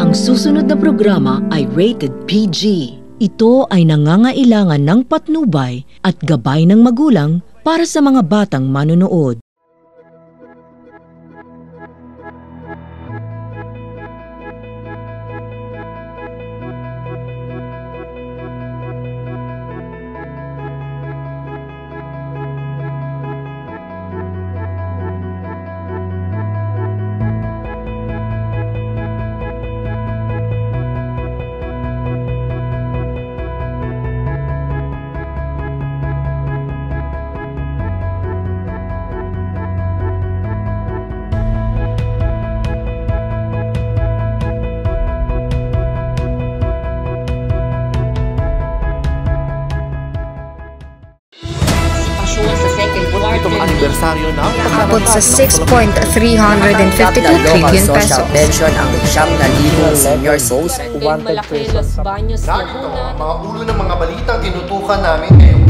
Ang susunod na programa ay rated PG. Ito ay nangangailangan ng patnubay at gabay ng magulang para sa mga batang manonood. Anibersaryo ng abot sa 6.352 trillion pesos. Pension ang 9,000 senior souls. Malaki Los Baños, Laguna. Mga ulo ng mga balitang tinutukan namin ngayong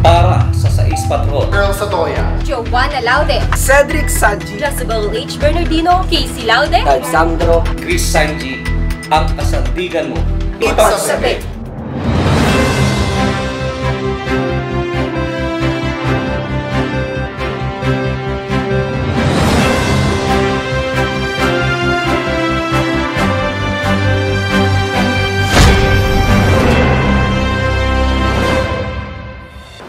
para sa Sais Patrol. Earl Sotoya, Joanna Laude, Cedric Sanji, Jezebel H. Bernardino, Casey Laude, Alexandro, Chris Sanji, ang kasandigan mo. ipagsabi.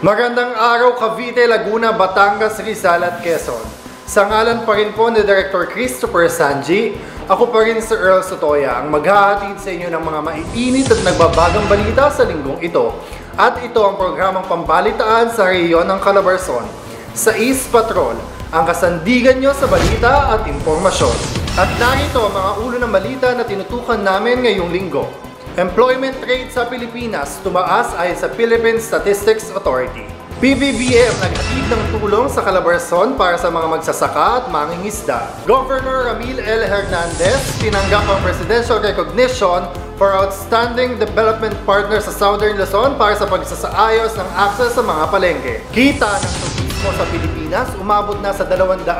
Magandang araw Cavite, Laguna, Batangas, Rizal at Quezon. Sa ngalan pa rin po ni Director Christopher Sanji, ako pa rin si Earl Sotoya ang maghahatid sa inyo ng mga maiinit at nagbabagang balita sa linggong ito. At ito ang programang pambalitaan sa rehiyon ng Calabarzon. Sais Patrol, ang kasandigan nyo sa balita at impormasyon. At narito ang mga ulo ng balita na tinutukan namin ngayong linggo. Employment rate sa Pilipinas tumaas ayon sa Philippine Statistics Authority. PBBM naghatid ng tulong sa Calabarzon para sa mga magsasaka at mangingisda. Governor Ramil L. Hernandez tinanggap ang Presidential Recognition for Outstanding Development Partner sa Southern Luzon para sa pagsasaayos ng access sa mga palengke. Kita ng turismo sa Pilipinas umabot na sa 282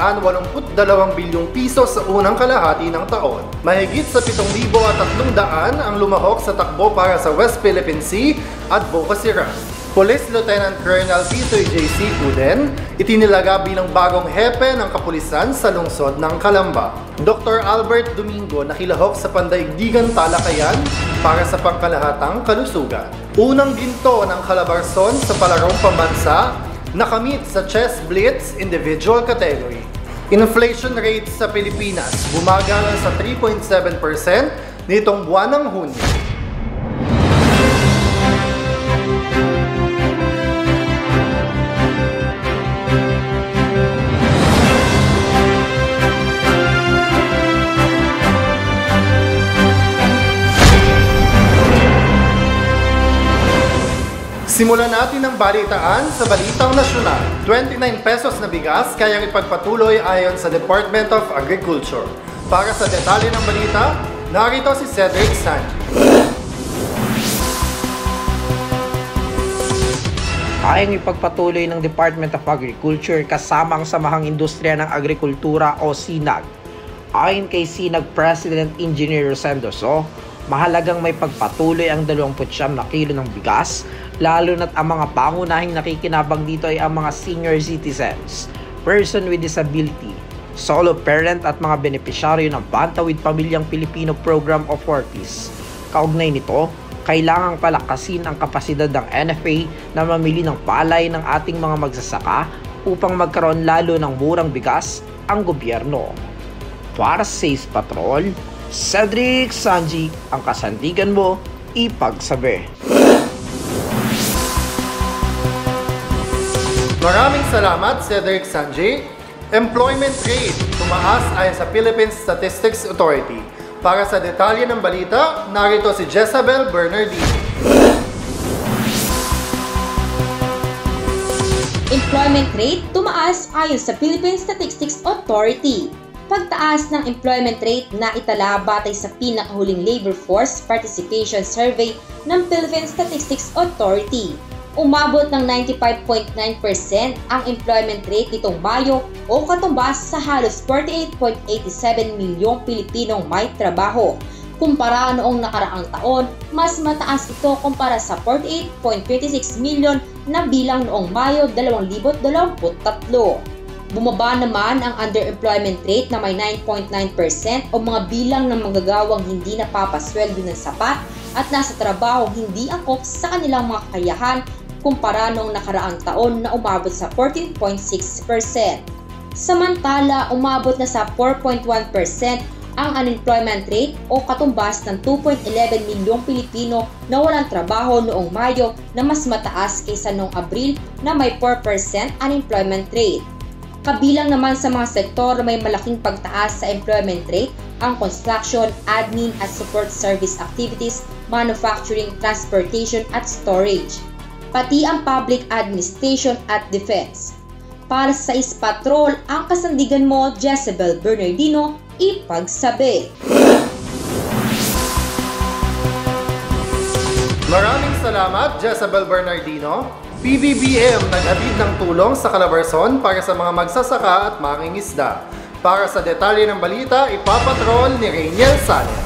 bilyong piso sa unang kalahati ng taon. Mahigit sa 7,300 ang lumahok sa takbo para sa West Philippine Sea Advocacy Run. Police Lieutenant Colonel Titoy J.C. Uden itinilaga bilang bagong hepe ng kapulisan sa lungsod ng Calamba. Dr. Albert Domingo nakilahok sa pandaigdigan talakayan para sa pangkalahatang kalusugan. Unang ginto ng Calabarzon sa palarong pambansa nakamit sa Chess Blitz individual category. Inflation rate sa Pilipinas bumagal sa 3.7% nitong buwan ng Hunyo. Simulan natin ang balitaan sa Balitang Nasyonal. 29 pesos na bigas kayang ipagpatuloy ayon sa Department of Agriculture. Para sa detalye ng balita, narito si Cedric Sanji. Kayang ipagpatuloy ng Department of Agriculture kasama ang Samahang Industriya ng Agrikultura o SINAG. Ayon kay SINAG President Engineer Rosendo So, mahalagang may pagpatuloy ang 29 na kilo ng bigas, lalo na't ang mga pangunahing nakikinabang dito ay ang mga senior citizens, person with disability, solo parent at mga benepisyaryo ng Bantawid Pamilyang Pilipino Program of Fortis. Kaugnay nito, kailangang palakasin ang kapasidad ng NFA na mamili ng palay ng ating mga magsasaka upang magkaroon lalo ng murang bigas ang gobyerno. Para sa Sais Patrol, Cedric Sanji, ang kasandigan mo, ipagsabi. Maraming salamat, Cedric Sanji. Employment rate tumaas ayon sa Philippine Statistics Authority. Para sa detalye ng balita, narito si Jezebel Bernardino. Employment rate tumaas ayon sa Philippine Statistics Authority. Pagtaas ng employment rate na itala batay sa pinakahuling Labor Force Participation Survey ng Philippine Statistics Authority. Umabot ng 95.9% ang employment rate nitong Mayo o katumbas sa halos 48.87 milyong Pilipinong may trabaho. Kumpara noong nakaraang taon, mas mataas ito kumpara sa 48.26 milyon na bilang noong Mayo 2023. Bumaba naman ang underemployment rate na may 9.9% o mga bilang ng manggagawang hindi napapasweldo ng sapat at nasa trabaho hindi angkop sa kanilang mga kakayahan kumpara noong nakaraang taon na umabot sa 14.6%. Samantala, umabot na sa 4.1% ang unemployment rate o katumbas ng 2.11 milyong Pilipino na walang trabaho noong Mayo na mas mataas kaysa noong Abril na may 4% unemployment rate. Kabilang naman sa mga sektor na may malaking pagtaas sa employment rate ang construction, admin at support service activities, manufacturing, transportation at storage, pati ang public administration at defense. Para sa Ispatrol, ang kasandigan mo, Jezebel Bernardino, ipagsabi. Maraming salamat, Jezebel Bernardino. PBBM naghatid ng tulong sa Calabarzon para sa mga magsasaka at mangingisda. Para sa detalye ng balita, ipapatrol ni Rainiel Salen.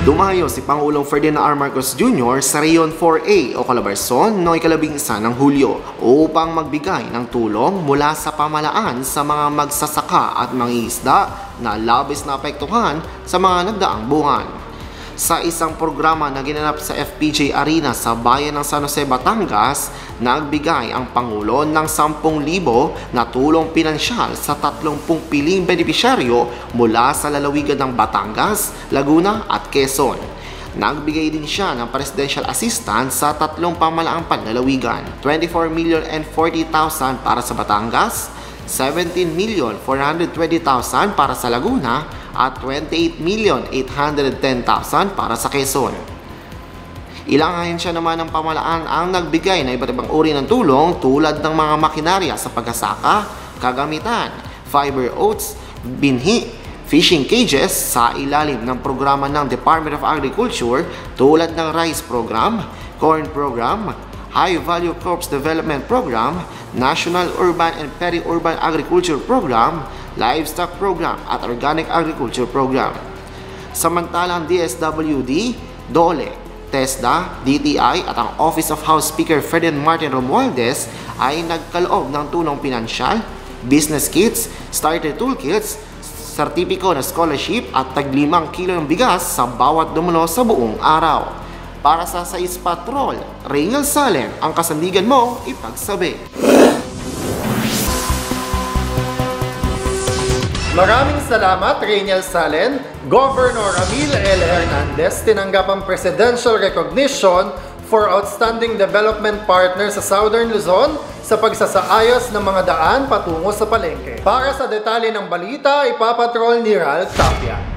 Dumayo si Pangulong Ferdinand R. Marcos Jr. sa Reyon 4A o Calabarzon noong ika-11 ng Hulyo upang magbigay ng tulong mula sa pamahalaan sa mga magsasaka at mangingisda na labis na apektuhan sa mga nagdaang buwan. Sa isang programa na ginanap sa FPJ Arena sa bayan ng San Jose, Batangas, nagbigay ang Pangulo ng 10,000 na tulong pinansyal sa 30 piling benepisyaryo mula sa lalawigan ng Batangas, Laguna at Quezon. Nagbigay din siya ng presidential assistance sa 3 pamahalaang panlalawigan, 24,040,000 para sa Batangas, 17,420,000 para sa Laguna at 28,810,000 para sa Quezon. Ilang ahensya naman ng pamahalaan ang nagbigay na iba't ibang uri ng tulong tulad ng mga makinarya sa pagsasaka, kagamitan, fiber oats, binhi, fishing cages sa ilalim ng programa ng Department of Agriculture tulad ng Rice Program, Corn Program, High Value Crops Development Program, National Urban and Peri-Urban Agriculture Program, Livestock Program at Organic Agriculture Program. Samantalang DSWD, DOLE, TESDA, DTI at ang Office of House Speaker Ferdinand Martin Romualdez ay nagkaloob ng tulong pinansyal, business kits, starter toolkits, sertipiko na scholarship at tag-5 kilo ng bigas sa bawat dumulo sa buong araw. Para sa Ispatrol, Rainiel Salen, ang kasandigan mo, ipagsabi. Maraming salamat, Rainiel Salen. Governor Ramil L. Hernandez tinanggap ang Presidential Recognition for Outstanding Development Partner sa Southern Luzon sa pagsasaayos ng mga daan patungo sa palengke. Para sa detalye ng balita, ipapatrol ni Ralph Tapia.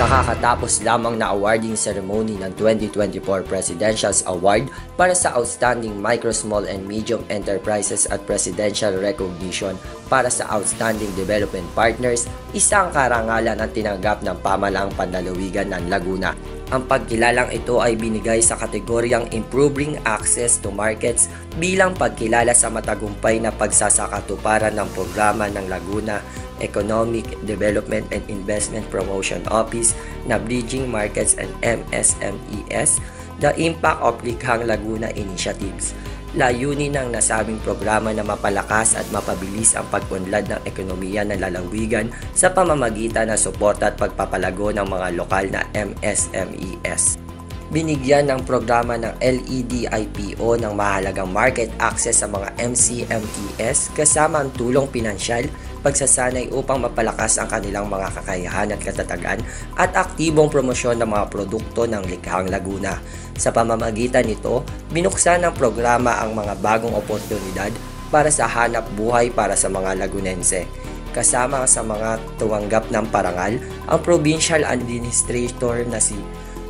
Sa kakatapos lamang na awarding ceremony ng 2024 Presidential's Award para sa Outstanding Micro, Small and Medium Enterprises at Presidential Recognition para sa Outstanding Development Partners, isang karangalan ang tinanggap ng pamahalaang panlalawigan ng Laguna. Ang pagkilalang ito ay binigay sa kategoryang Improving Access to Markets bilang pagkilala sa matagumpay na pagsasakatuparan ng programa ng Laguna Economic Development and Investment Promotion Office na Bridging Markets and MSMES, the Impact of Likhang Laguna Initiatives. Layunin ng nasabing programa na mapalakas at mapabilis ang pag-unlad ng ekonomiya ng lalawigan sa pamamagitan ng suporta at pagpapalago ng mga lokal na MSMES. Binigyan ng programa ng LEDIPO ng mahalagang market access sa mga MCMES kasama ang tulong pinansyal, pagsasanay upang mapalakas ang kanilang mga kakayahan at katatagan at aktibong promosyon ng mga produkto ng Likhang Laguna. Sa pamamagitan nito, binuksan ng programa ang mga bagong oportunidad para sa hanap buhay para sa mga Lagunense. Kasama sa mga tumanggap ng parangal, ang Provincial Administrator na si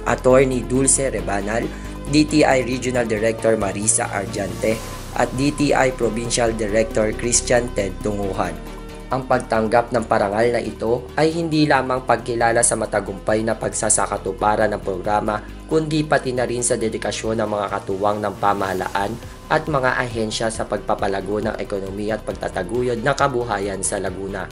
Attorney Dulce Rebanal, DTI Regional Director Marisa Arjante at DTI Provincial Director Christian Ted Tunguhan. Ang pagtanggap ng parangal na ito ay hindi lamang pagkilala sa matagumpay na pagsasakatuparan ng programa kundi pati na rin sa dedikasyon ng mga katuwang ng pamahalaan at mga ahensya sa pagpapalago ng ekonomiya at pagtataguyod ng kabuhayan sa Laguna.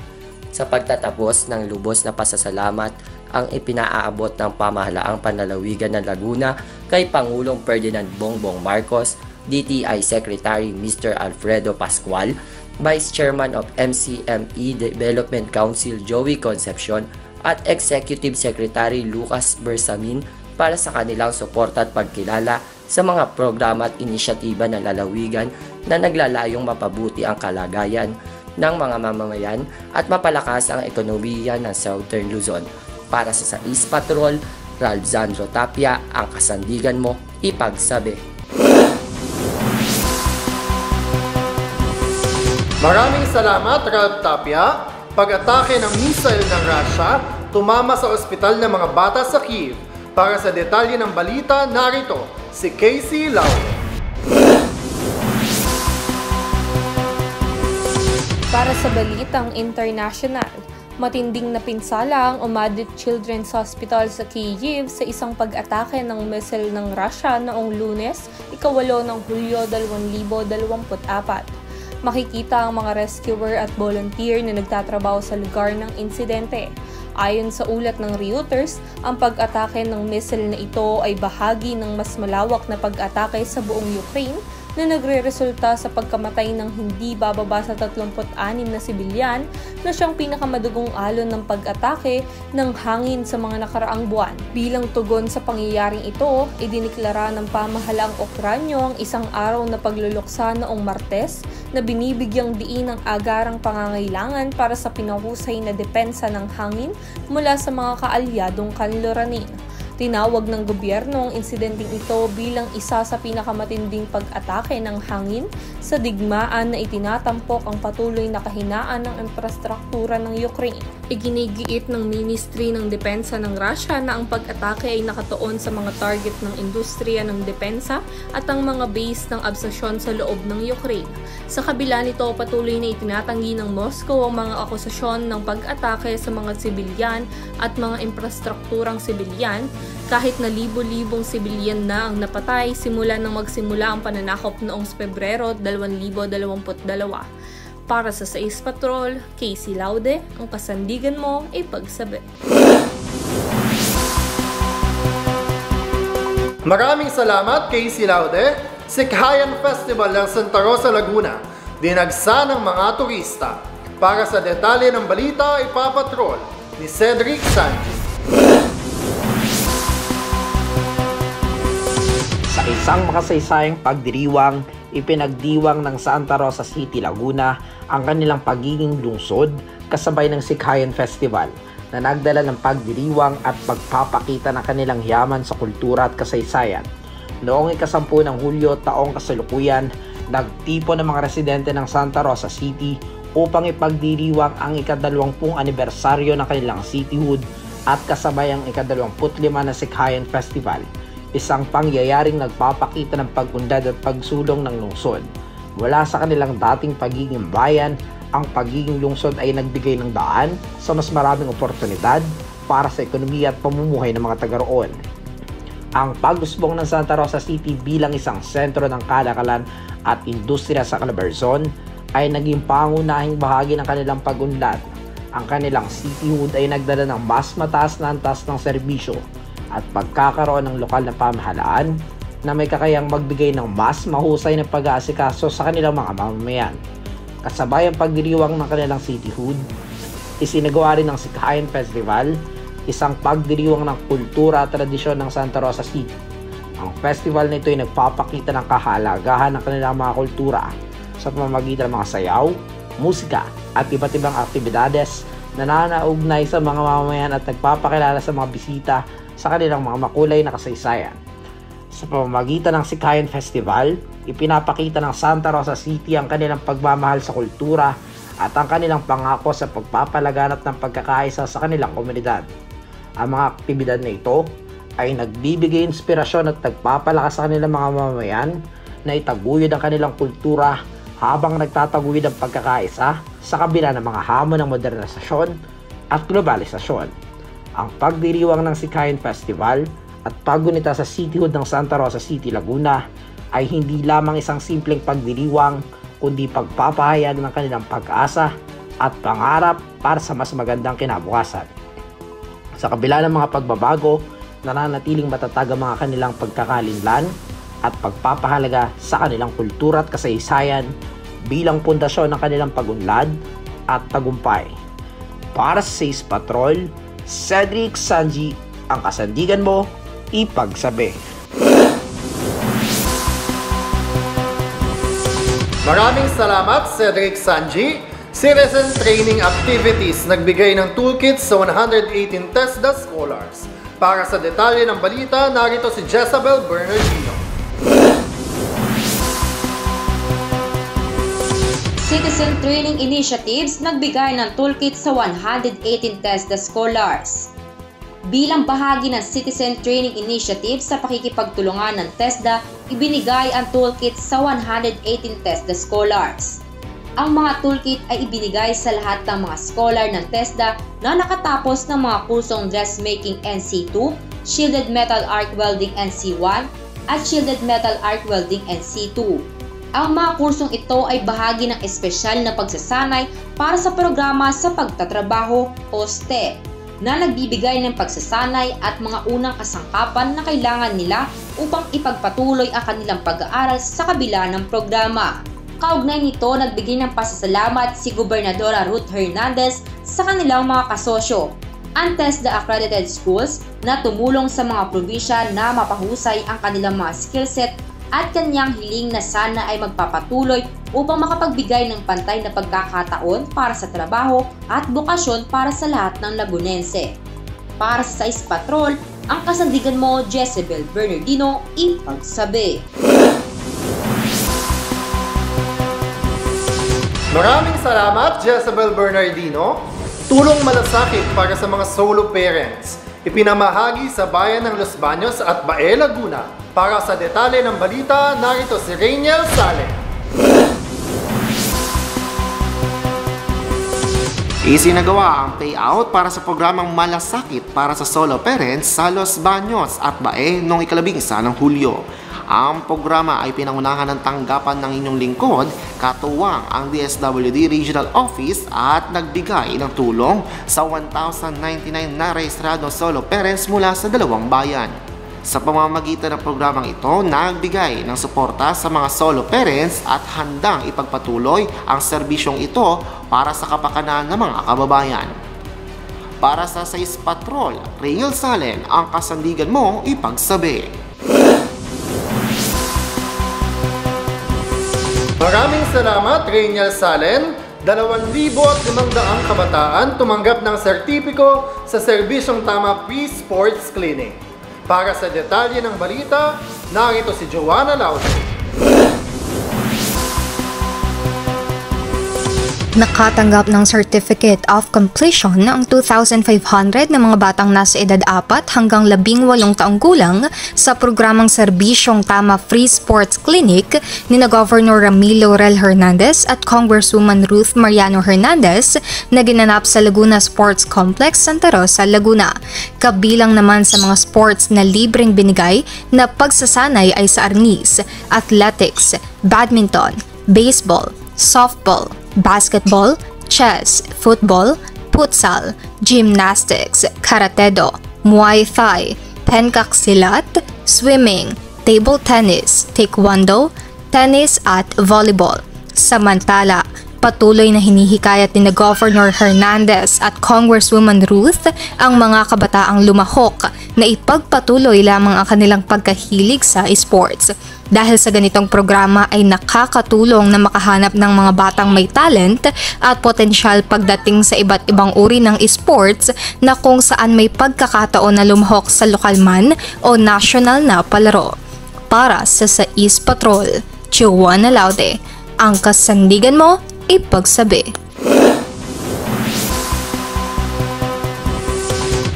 Sa pagtatapos ng lubos na pasasalamat ang ipinaaabot ng pamahalaang panlalawigan ng Laguna kay Pangulong Ferdinand Bongbong Marcos, DTI Secretary Mr. Alfredo Pascual, Vice Chairman of MCME Development Council Joey Concepcion at Executive Secretary Lucas Bersamin para sa kanilang suporta at pagkilala sa mga programa at inisyatiba ng lalawigan na naglalayong mapabuti ang kalagayan ng mga mamamayan at mapalakas ang ekonomiya ng Southern Luzon. Para sa Sais Patrol, Ralph Zandro Tapia, ang kasandigan mo, ipagsabi. Maraming salamat, Ralph Tapia. Pag-atake ng missile ng Russia, tumama sa ospital ng mga bata sa Kyiv. Para sa detalye ng balita, narito si Casey Laude. Para sa balitang international, matinding napinsala ang Umadit Children's Hospital sa Kyiv sa isang pag-atake ng missile ng Russia noong Lunes, 8 ng Hulyo 2024. Makikita ang mga rescuer at volunteer na nagtatrabaho sa lugar ng insidente. Ayon sa ulat ng Reuters, ang pag-atake ng missile na ito ay bahagi ng mas malawak na pag-atake sa buong Ukraine na nagre-resulta sa pagkamatay ng hindi bababa sa 36 na sibilyan na siyang pinakamadugong alon ng pag-atake ng hangin sa mga nakaraang buwan. Bilang tugon sa pangyayaring ito, idiniklara ng pamahalaang Ukranyo ang isang araw na pagluluksa noong Martes na binibigyang diin ang agarang pangangailangan para sa pinahusay na depensa ng hangin mula sa mga kaalyadong kanluranin. Tinawag ng gobyerno ang insidenteng ito bilang isa sa pinakamatinding pag-atake ng hangin sa digmaan na itinatampok ang patuloy na kahinaan ng infrastruktura ng Ukraine. Iginigiit ng Ministry ng Depensa ng Russia na ang pag-atake ay nakatuon sa mga target ng industriya ng depensa at ang mga base ng absasyon sa loob ng Ukraine. Sa kabila nito, patuloy na itinatanggi ng Moscow ang mga akusasyon ng pag-atake sa mga sibilyan at mga infrastrukturang sibilyan, kahit na libo-libong sibilyan na ang napatay simula nang magsimula ang pananakop noong Pebrero 2022. Para sa Sais Patrol, Casey Laude, ang kasandigan mo ay pagsabi. Maraming salamat, Casey Laude. Sikhayan Festival ng Santa Rosa, Laguna, dinagsa ng mga turista. Para sa detalye ng balita, ipapatrol ni Cedric Sanji. Sa isang makasaysayang pagdiriwang, ipinagdiwang ng Santa Rosa City, Laguna ang kanilang pagiging lungsod kasabay ng Sikhayan Festival na nagdala ng pagdiriwang at pagpapakita ng kanilang yaman sa kultura at kasaysayan. Noong 10 ng Hulyo taong kasalukuyan, nagtipon ng mga residente ng Santa Rosa City upang ipagdiriwang ang ika-20 anibersaryo ng kanilang cityhood at kasabay ang ika-25 na Sikhayan Festival, isang pangyayaring nagpapakita ng pag-unlad at pagsulong ng lungsod. Wala sa kanilang dating pagiging bayan, ang pagiging lungsod ay nagbigay ng daan sa mas maraming oportunidad para sa ekonomiya at pamumuhay ng mga taga-roon. Ang pag-usbong ng Santa Rosa City bilang isang sentro ng kalakalan at industriya sa Calabarzon ay naging pangunahing bahagi ng kanilang pag-unlad. Ang kanilang cityhood ay nagdala ng mas mataas na antas ng serbisyo at pagkakaroon ng lokal na pamahalaan na may kakayang magbigay ng mas mahusay na pag-aasikaso sa kanilang mga mamamayan. Kasabay ang pagdiriwang ng kanilang cityhood, isinagawa rin ng Sikhayan Festival, isang pagdiriwang ng kultura at tradisyon ng Santa Rosa City. Ang festival nito ay nagpapakita ng kahalagahan ng kanilang mga kultura sa pamamagitan ng mga sayaw, musika at iba't ibang aktibidades na nanaugnay sa mga mamamayan at nagpapakilala sa mga bisita sa kanilang mga makulay na kasaysayan. Sa pamamagitan ng Sikhayan Festival, ipinapakita ng Santa Rosa City ang kanilang pagmamahal sa kultura at ang kanilang pangako sa pagpapalaganap ng pagkakaisa sa kanilang komunidad. Ang mga aktibidad na ito ay nagbibigay inspirasyon at nagpapalakas sa kanilang mga mamamayan na itaguyod ang kanilang kultura habang nagtataguyod ang pagkakaisa sa kabila ng mga hamon ng modernisasyon at globalisasyon. Ang pagdiriwang ng Sikhayan Festival at paggunita sa cityhood ng Santa Rosa City, Laguna ay hindi lamang isang simpleng pagdiriwang, kundi pagpapahayag ng kanilang pag-asa at pangarap para sa mas magandang kinabukasan. Sa kabila ng mga pagbabago, nananatiling matatag ang mga kanilang pagkakalinlan at pagpapahalaga sa kanilang kultura at kasaysayan bilang pundasyon ng kanilang pagunlad at tagumpay. Para sa Ace Patrol, Cedric Sanji, ang kasandigan mo, ipagsabi. Maraming salamat, Cedric Sanji. Citizen Training Activities nagbigay ng toolkits sa 118 TESDA scholars. Para sa detalye ng balita, narito si Jezabel Bernardino. Citizen Training Initiatives nagbigay ng toolkit sa 118 TESDA scholars. Bilang bahagi ng Citizen Training Initiative sa pakikipagtulungan ng TESDA, ibinigay ang toolkit sa 118 TESDA scholars. Ang mga toolkit ay ibinigay sa lahat ng mga scholar ng TESDA na nakatapos ng mga kursong Dressmaking NC2, Shielded Metal Arc Welding NC1, at Shielded Metal Arc Welding NC2. Ang mga kursong ito ay bahagi ng espesyal na pagsasanay para sa programa sa pagtatrabaho o STEP na nagbibigay ng pagsasanay at mga unang kasangkapan na kailangan nila upang ipagpatuloy ang kanilang pag-aaral sa kabila ng programa. Kaugnay nito, nagbigay ng pasasalamat si Gobernadora Ruth Hernandez sa kanilang mga kasosyo, ang TESDA accredited schools na tumulong sa mga probinsya na mapahusay ang kanilang mga skillset at kanyang hiling na sana ay magpapatuloy upang makapagbigay ng pantay na pagkakataon para sa trabaho at bukasyon para sa lahat ng Lagunense. Para sa Ace Patrol, ang kasandigan mo, Jezabel Bernardino, ipagsabi. Maraming salamat, Jezabel Bernardino. Tulong malasakit para sa mga solo parents. Ipinamahagi sa bayan ng Los Baños at Bae, Laguna. Para sa detalye ng balita, narito si Rainiel Sale. Isinagawa ang payout para sa programang Malasakit para sa solo parents sa Los Baños at Bae noong 11 ng Hulyo. Ang programa ay pinangunahan ng tanggapan ng inyong lingkod, katuwang ang DSWD Regional Office at nagbigay ng tulong sa 1,099 na rehistradong solo parents mula sa dalawang bayan. Sa pamamagitan ng programang ito, nagbigay ng suporta sa mga solo parents at handang ipagpatuloy ang serbisyong ito para sa kapakanan ng mga kababayan. Para sa Ace Patrol, Rainiel Salen, ang kasandigan mo, ipagsabi. Maraming salamat, Rainiel Salen. 2,500 kabataan tumanggap ng sertipiko sa serbisyong tama pre-sports clinic. Para sa detalye ng balita, narito si Joanna Laude. Nakatanggap ng Certificate of Completion ang 2,500 na mga batang nasa edad 4 hanggang 18 taong gulang sa programang Serbisyong Tama Free Sports Clinic ni na Governor Ramilo Rel Hernandez at Congresswoman Ruth Mariano Hernandez na ginanap sa Laguna Sports Complex, Santa Rosa, Laguna. Kabilang naman sa mga sports na libreng binigay na pagsasanay ay sa arnis, athletics, badminton, baseball, softball, basketball, chess, football, futsal, gymnastics, karate-do, muay thai, pencaksilat, swimming, table tennis, taekwondo, tennis at volleyball. Samantala, patuloy na hinihikayat ni Governor Hernandez at Congresswoman Ruth ang mga kabataang lumahok na ipagpatuloy lamang ang kanilang pagkahilig sa esports. Dahil sa ganitong programa ay nakakatulong na makahanap ng mga batang may talent at potensyal pagdating sa iba't ibang uri ng esports na kung saan may pagkakataon na lumahok sa lokal man o national na palaro. Para sa Ace Patrol, Joanna Laude, ang kasandigan mo, ipagsabi.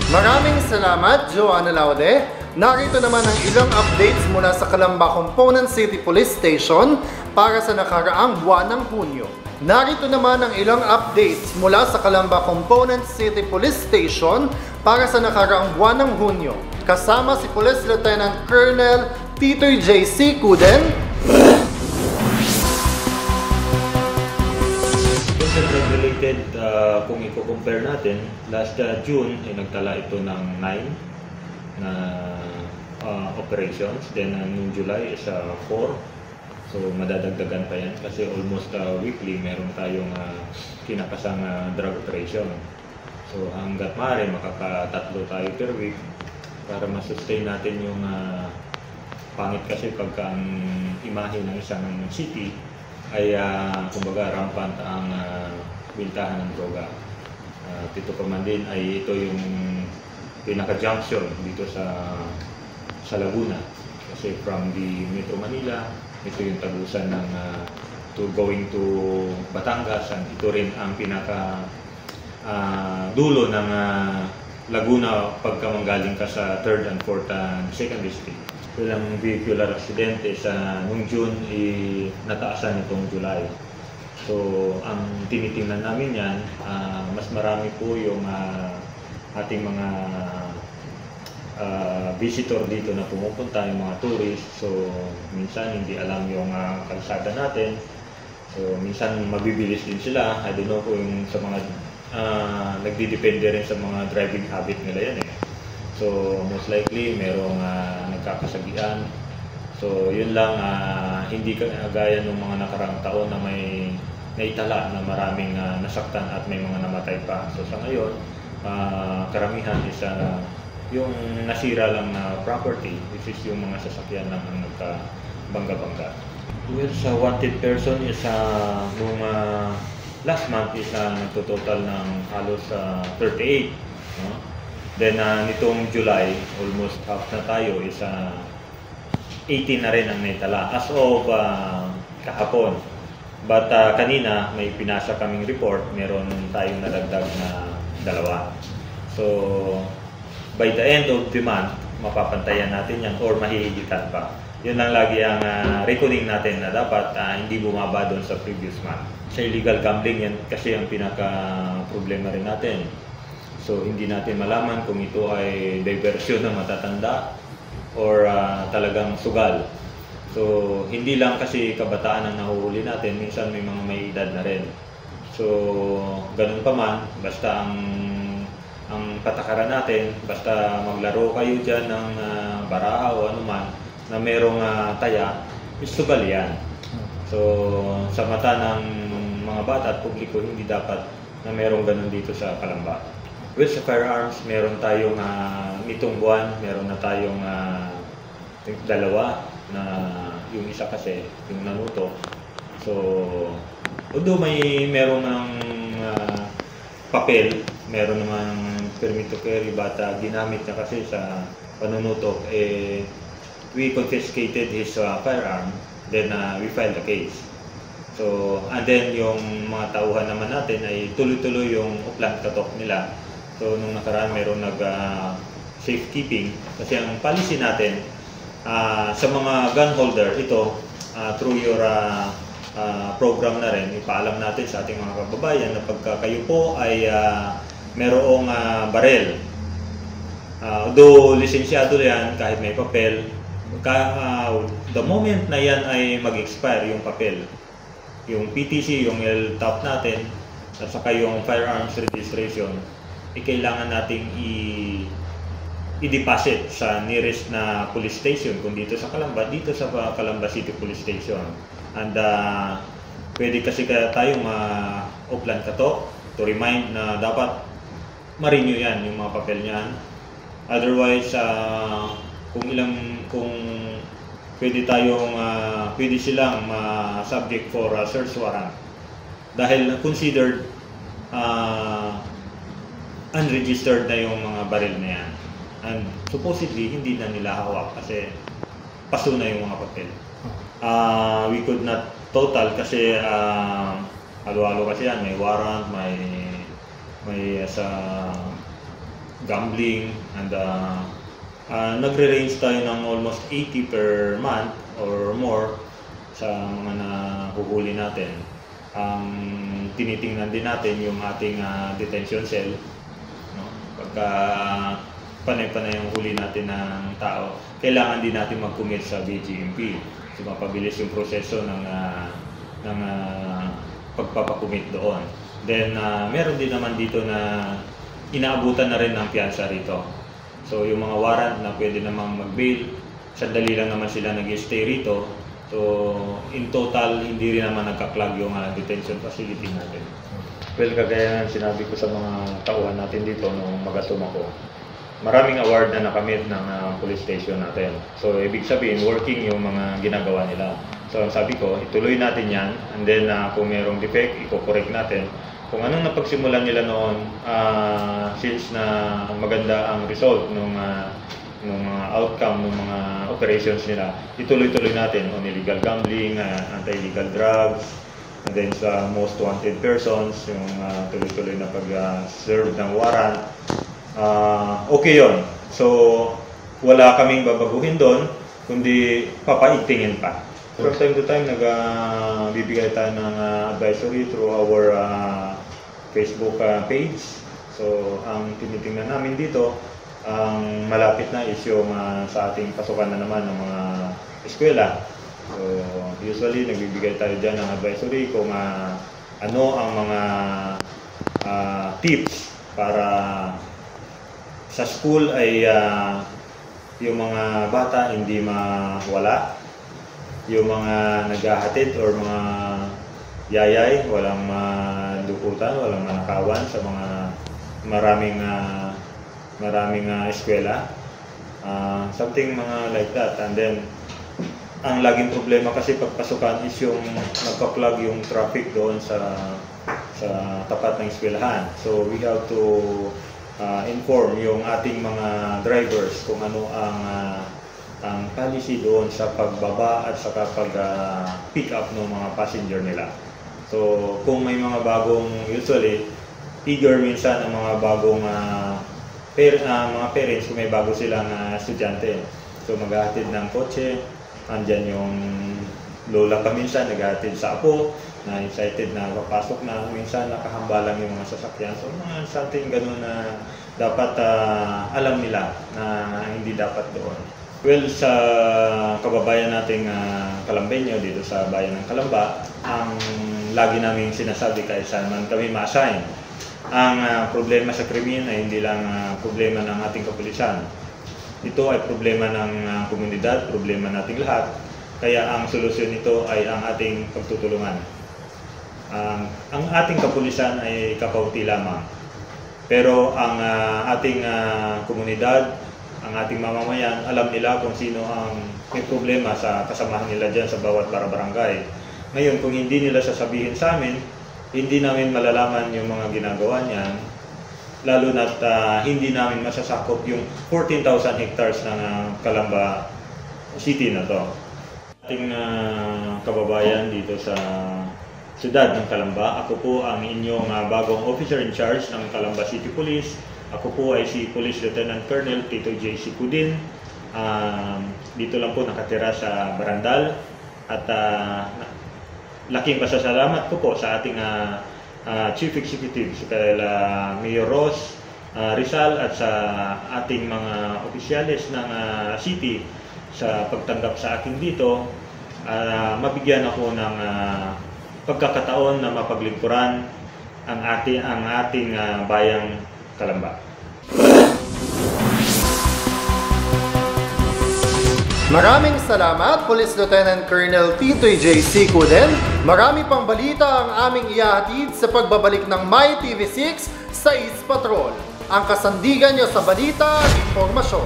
Maraming salamat, Joanna Laude. Narito naman ang ilang updates mula sa Calamba Component City Police Station para sa nakaraang buwan ng Hunyo. Narito naman ang ilang updates mula sa Calamba Component City Police Station para sa nakaraang buwan ng Hunyo. Kasama si Police Lieutenant Colonel Tito J.C. Cuden, Related, kung i-compare natin, last June ay nagtala ito ng 9 na operations, then noong July is 4. So madadagdagan pa yan kasi almost weekly meron tayong kinakasang drug operation. So hanggat maaari makakatatlo tayo per week para masustain natin yung pangit kasi pagka ang imahe ng isang city ay kumbaga rampant ang bintahan ng droga. Dito pa man din ay ito yung pinaka-junction dito sa Laguna. Kasi from the Metro Manila, ito yung tagusan ng going to Batangas. And ito rin ang pinaka dulo ng Laguna pagka manggaling ka sa 3rd and 4th and 2nd District. Walang vehicular accident sa noong June nataasan itong July. So ang tinitingnan namin yan, mas marami po yung ating mga visitor dito na pumupunta, yung mga tourist. So minsan hindi alam yung kalsada natin. So minsan mabibilis din sila. I don't know kung sa mga nagdidepende rin sa mga driving habit nila yan eh. So most likely merong nagkakasagian. So yun lang, hindi kagaya ng mga nakarang taon na may naitala na maraming nasaktan at may mga namatay pa. So sa ngayon, karamihan is yung nasira lang na property, which is yung mga sasakyan lang ang nagkabangga-bangga. Well, sa wanted person is nung last month is nagtototal ng halos 38. No? Then nitong July, almost half na tayo, is 18 na rin ang naitala as of kahapon. But kanina may pinasa kaming report, meron tayong nadagdag na 2. So by the end of the month, mapapantayan natin yan or mahihigitan pa. Yun lang lagi ang reckoning natin na dapat hindi bumaba doon sa previous month. Sa illegal gambling yan kasi ang pinaka-problema rin natin. So hindi natin malaman kung ito ay diversion ng matatanda or talagang sugal. So hindi lang kasi kabataan ang nahuhuli natin, minsan may mga may edad na rin. So ganun pa man, basta ang patakaran natin, basta maglaro kayo dyan ng baraha o anuman na merong taya, is sugal yan. So sa mata ng mga bata at publiko, hindi dapat na merong ganun dito sa Calamba. With sa firearms, meron tayong nitong buwan, meron na tayong 2 na yung isa kasi, yung nanutok. So, although meron ng papel, meron naman permit to carry, but ginamit na kasi sa panunutok, we confiscated his firearm, then we filed the case. So, and then yung mga tauhan naman natin ay tuloy-tuloy yung upland katok nila. So, nung nakaraan meron safekeeping kasi ang policy natin sa mga gun holder, ito through your program na rin, ipaalam natin sa ating mga kababayan na pagka kayo po ay merong barel. Though lisensyado yan kahit may papel, the moment na yan ay mag-expire yung papel, yung PTC, yung LTAP natin, at saka yung firearms registration, kailangan nating i-deposit sa nearest na police station, kung dito sa Calamba, dito sa Calamba City Police Station. And pwede kasi kaya tayong upland katok to remind na dapat ma-renew yan, yung mga papel niyan. Otherwise, kung pwede silang subject for search warrant dahil considered unregistered na yung mga baril na yan. And supposedly, hindi na nila hawak kasi paso na yung mga papel. We could not total kasi halo-halo kasi yan. May warrant, may sa gambling, and nagre-range tayo ng almost 80 per month or more sa mga nahuhuli natin. Tinitingnan din natin yung ating detention cell. Pagka panay-panay ang huli natin ng tao, kailangan din natin mag-commit sa BGMP. So mapabilis yung proseso ng pagpapakumit doon. Then meron din naman dito na inaabutan na rin ng piyansa rito. So yung mga warrant na pwede namang mag-bail, sandali lang naman sila nag-stay rito. So in total, hindi rin naman nagka-clog yung detention facility natin. Well, kagaya ng sinabi ko sa mga tauhan natin dito nung magatum ako, maraming award na nakamit ng police station natin. So ibig sabihin, working yung mga ginagawa nila. So sabi ko, ituloy natin yan, and then kung mayroong defect, i-correct natin. Kung anong napagsimulan nila noon, since na maganda ang result ng outcome ng mga operations nila, ituloy-tuloy natin on illegal gambling, anti-illegal drugs, and then sa most wanted persons, yung tuloy-tuloy na pag-serve ng warrant. Okay yon. So wala kaming babaguhin doon, kundi papaigtingin pa. From time to time, nagbibigay tayo ng advisory through our Facebook page. So ang tinitingnan namin dito, ang malapit na is yung sa ating pasukan na naman ng mga eskwela. So usually nagbibigay tayo dyan ng advisory kung ano ang mga tips para sa school ay yung mga bata hindi mawala, yung mga naghahatid or mga yayay walang madukutan, walang manakawan sa mga maraming eskwela, something mga like that. And then ang laging problema kasi pagpasukan is yung nagpa-plug yung traffic doon sa tapat ng eskwelahan. So we have to inform yung ating mga drivers kung ano ang policy doon sa pagbaba at saka pag-pick up ng mga passenger nila. So kung may mga bagong, usually eager minsan ang mga bagong mga parents kung may bago silang estudyante. So maghahatid ng kotse, andyan yung lola pa minsan naghahatid sa apo, na excited na papasok na, minsan nakahambalang yung mga sasakyan. So mga something ganun na dapat alam nila na hindi dapat doon. Well, sa kababayan nating Kalambeño dito sa bayan ng Kalamba, ang lagi naming sinasabi kahit saan man kami ma-assign, ang problema sa krimen ay hindi lang problema ng ating kapulisan. Ito ay problema ng komunidad, problema nating lahat. Kaya ang solusyon nito ay ang ating pagtutulungan. Ang ating kapulisan ay kakaunti lamang. Pero ang ating komunidad, ang ating mamamayan, alam nila kung sino ang may problema sa kasamahan nila dyan sa bawat barangay. Ngayon, kung hindi nila sasabihin sa amin, hindi namin malalaman yung mga ginagawa niyan, lalo na't hindi namin masasakop yung 14,000 hectares ng Calamba City na to. Ating kababayan dito sa siyudad ng Calamba, ako po ang inyong bagong officer in charge ng Calamba City Police. Ako po ay si Police Lieutenant Colonel Tito J. Sicudin. Dito lang po nakatira sa Barandal. At laking pasasalamat ko po sa ating Chief Executive, si Mayor Ross Rizal, at sa ating mga opisyalis ng city sa pagtanggap sa akin dito. Mabigyan ako ng pagkakataon na mapaglingkuran ang ating bayang Calamba. Maraming salamat, Police Lieutenant Colonel Tito J. Sicudin. Marami pang balita ang aming ihahatid sa pagbabalik ng My TV6 sa East Patrol. Ang kasandigan niyo sa balita at informasyon.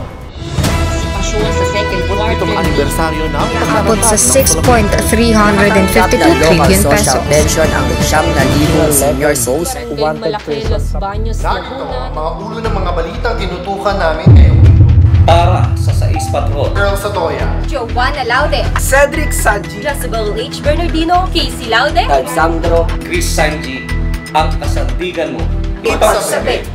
Sa second quarter, Itong anibersaryo ng Abot sa 6.352 trillion pesos. Pension ang 9,000 senior souls. Malaki Los Baños, Narito Laguna. ang mga ulo ng mga balita tinutukan namin ngayon. Para sa Sais Patrol, Earl Sotoya, Joanna Laude, Cedric Sanji, Jezebel H. Bernardino, Casey Laude, Alexandro Chris Sanji, ang kasandigan mo. ipagsabi.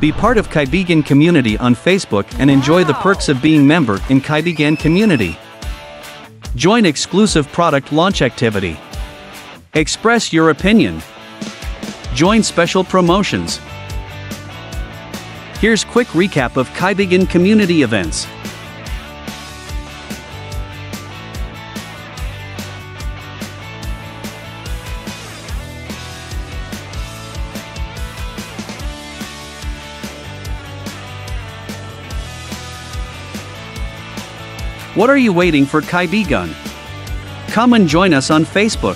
Be part of Kaibigan Community on Facebook and enjoy the perks of being member in Kaibigan Community. Join exclusive product launch activity. Express your opinion. Join special promotions. Here's quick recap of Kaibigan Community events. What are you waiting for, Kaibigan? Come and join us on Facebook.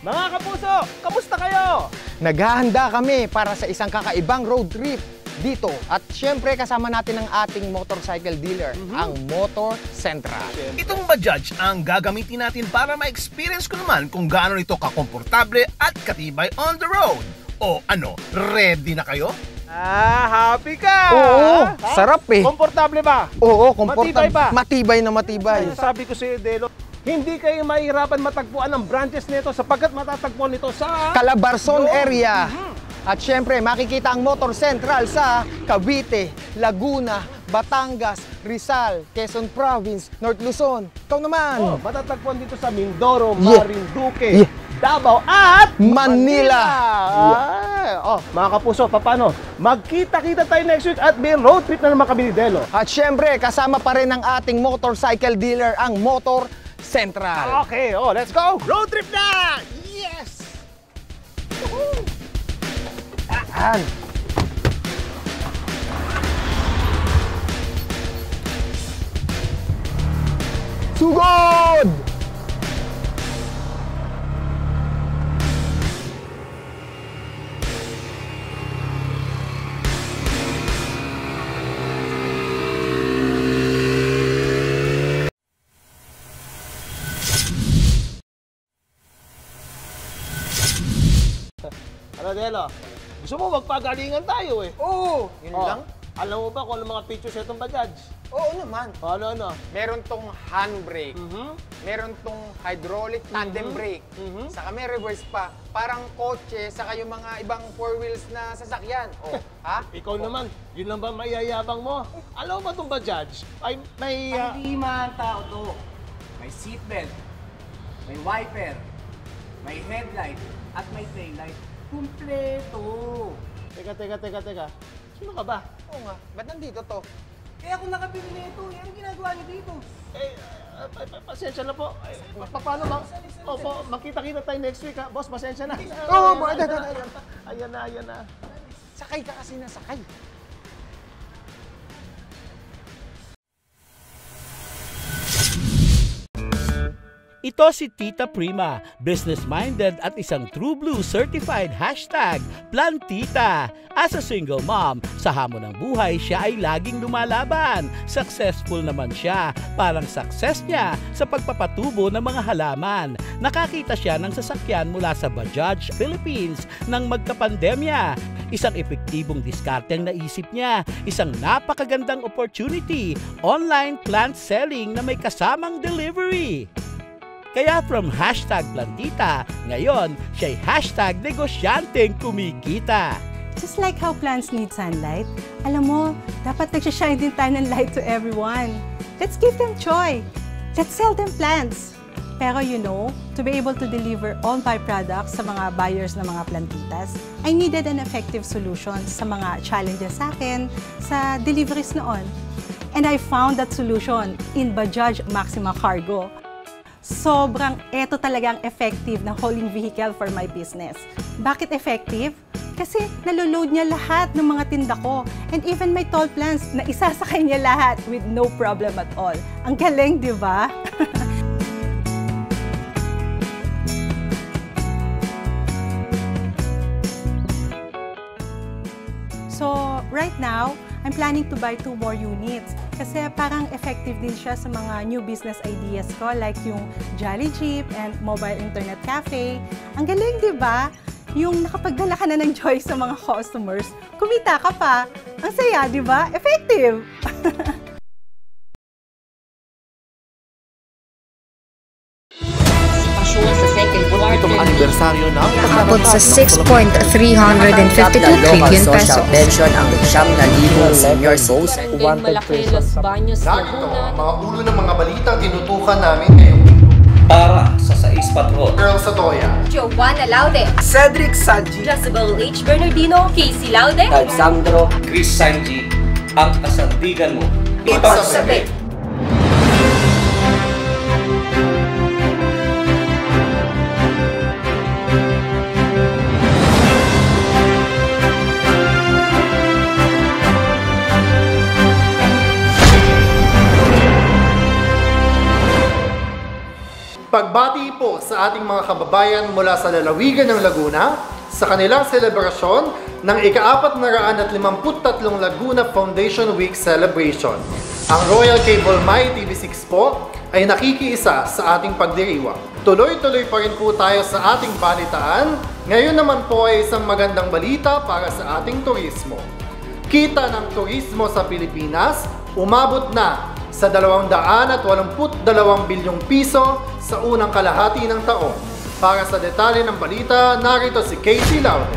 Mga kapuso, kamusta kayo? Naghahanda kami para sa isang kakaibang road trip dito. At syempre kasama natin ang ating motorcycle dealer, ang Motor Central. Itong Bajaj ang gagamitin natin para ma-experience ko naman kung gaano ito kakomportable at katibay on the road. O ano, ready na kayo? Happy ka! Oo, sarap eh. Komportable ba? Oo, komportable. Matibay ba? Matibay na matibay. Sabi ko sa iyo, Delo, hindi kayo mahihirapan matagpuan ang branches nito sapagkat matatagpuan nito sa Calabarzon area. At syempre, makikita ang Motor Central sa Cavite, Laguna, Batangas, Rizal, Quezon Province, North Luzon. Ikaw naman! Matatagpuan dito sa Mindoro, Marinduque, Davao at Manila. Mga kapuso, paano? Magkita-kita tayo next week at may road trip na naman kami ni Delo. At syempre, kasama pa rin ang ating motorcycle dealer, ang Motor Central. Okay, let's go! Road trip na! Yes! Sugod! Ano, Delo? Gusto mo magpagalingan tayo eh? Oo, yun lang. Alam mo ba kung ano mga features itong Bajaj? Oo naman. Ano? Meron tong handbrake, meron tong hydraulic tandem brake, saka may reverse pa. Parang kotse, saka yung mga ibang four wheels na sasakyan. Ha? Ikaw naman, yun lang ba mayayabang mo? Alam mo ba itong Bajaj? Ay, may... Pang-lima ang tao to. May seatbelt, may wiper, may headlight, at may taillight. Kumpleto! Teka. Sino ka ba? Oo nga, ba't nandito to? Kaya ako nakabili nito. Yan ang ginagawa niyo dito. Pasensya na po. Paano ba? Opo, makita-kita tayo next week ha. Boss, pasensya na. Oo, ayan na. Sakay ka kasi nasakay. Ito si Tita Prima, business-minded at isang True Blue certified #PlanTita. As a single mom, sa hamon ng buhay, siya ay laging lumalaban. Successful naman siya, parang success niya sa pagpapatubo ng mga halaman. Nakakita siya ng sasakyan mula sa Bajaj Philippines nang magkapandemya. Isang epektibong diskarteng naisip niya, isang napakagandang opportunity, online plant selling na may kasamang delivery. Kaya from #PlanTita, ngayon siya'y #negosyanteng kumikita. Just like how plants need sunlight, alam mo, dapat nagsashine din tayo ng light to everyone. Let's give them joy. Let's sell them plants. Pero you know, to be able to deliver all my products sa mga buyers ng mga plantitas, I needed an effective solution sa mga challenges sa akin sa deliveries noon. And I found that solution in Bajaj Maxima Cargo. Sobrang eto talagang effective na hauling vehicle for my business. Bakit effective? Kasi naloload niya lahat ng mga tinda ko and even my tall plants na isasakay niya lahat with no problem at all. Ang galing, di ba? So, right now, I'm planning to buy 2 more units kasi parang effective din siya sa mga new business ideas ko like yung Jolly Jeep and mobile internet cafe. Ang galing, di ba? Yung nakapagdala ka na ng joy sa mga customers, kumita ka pa. Ang saya, di ba? Effective! sitwasyon sa second quarter. Itong anibersaryo ng Abot sa 6.352 trillion pesos. Pension ang 9,000 senior souls Barangay Malaki, Los Baños, Narito Laguna. ang mga ulo ng mga balitang tinutukan namin ngayon. Para sa Sais Patrol, Earl Sotoya, Joanna Laude, Cedric Sanji, Jezebel H. Bernardino, Casey Laude, Alexandro Chris Sanji, ang kasandigan mo. ipagsabi. Pagbati po sa ating mga kababayan mula sa lalawigan ng Laguna sa kanilang selebrasyon ng ika-453 Laguna Foundation Week Celebration. Ang Royal Cable My TV6 po ay nakikiisa sa ating pagdiriwang. Tuloy-tuloy pa rin po tayo sa ating balitaan. Ngayon naman po ay isang magandang balita para sa ating turismo. Kita ng turismo sa Pilipinas umabot na sa 282 bilyong piso sa unang kalahati ng taon. Para sa detalye ng balita, narito si Casey Laude.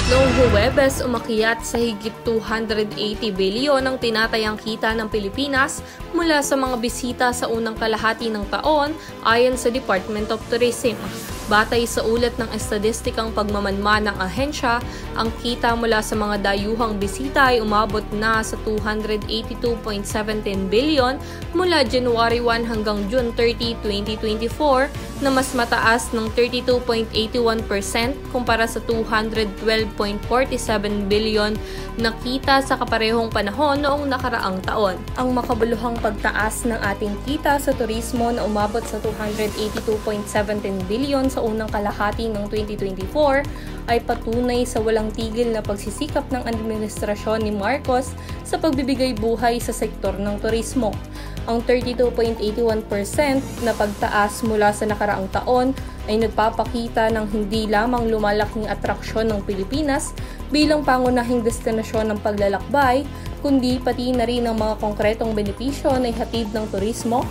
Noong Huwebes, umakyat sa higit 280 bilyon ang tinatayang kita ng Pilipinas mula sa mga bisita sa unang kalahati ng taon ayon sa Department of Tourism. Batay sa ulat ng estadistikang pagmamanma ng ahensya, ang kita mula sa mga dayuhang bisita ay umabot na sa 282.17 bilyon mula January 1 hanggang June 30, 2024 na mas mataas ng 32.81% kumpara sa 212.47 bilyon na kita sa kaparehong panahon noong nakaraang taon. Ang makabuluhang pagtaas ng ating kita sa turismo na umabot sa 282.17 bilyon sa unang kalahati ng 2024 ay patunay sa walang tigil na pagsisikap ng administrasyon ni Marcos sa pagbibigay buhay sa sektor ng turismo. Ang 32.81% na pagtaas mula sa nakaraang taon ay nagpapakita ng hindi lamang lumalaking atraksyon ng Pilipinas bilang pangunahing destinasyon ng paglalakbay, kundi pati na rin ang mga konkretong benepisyo na ihatid ng turismo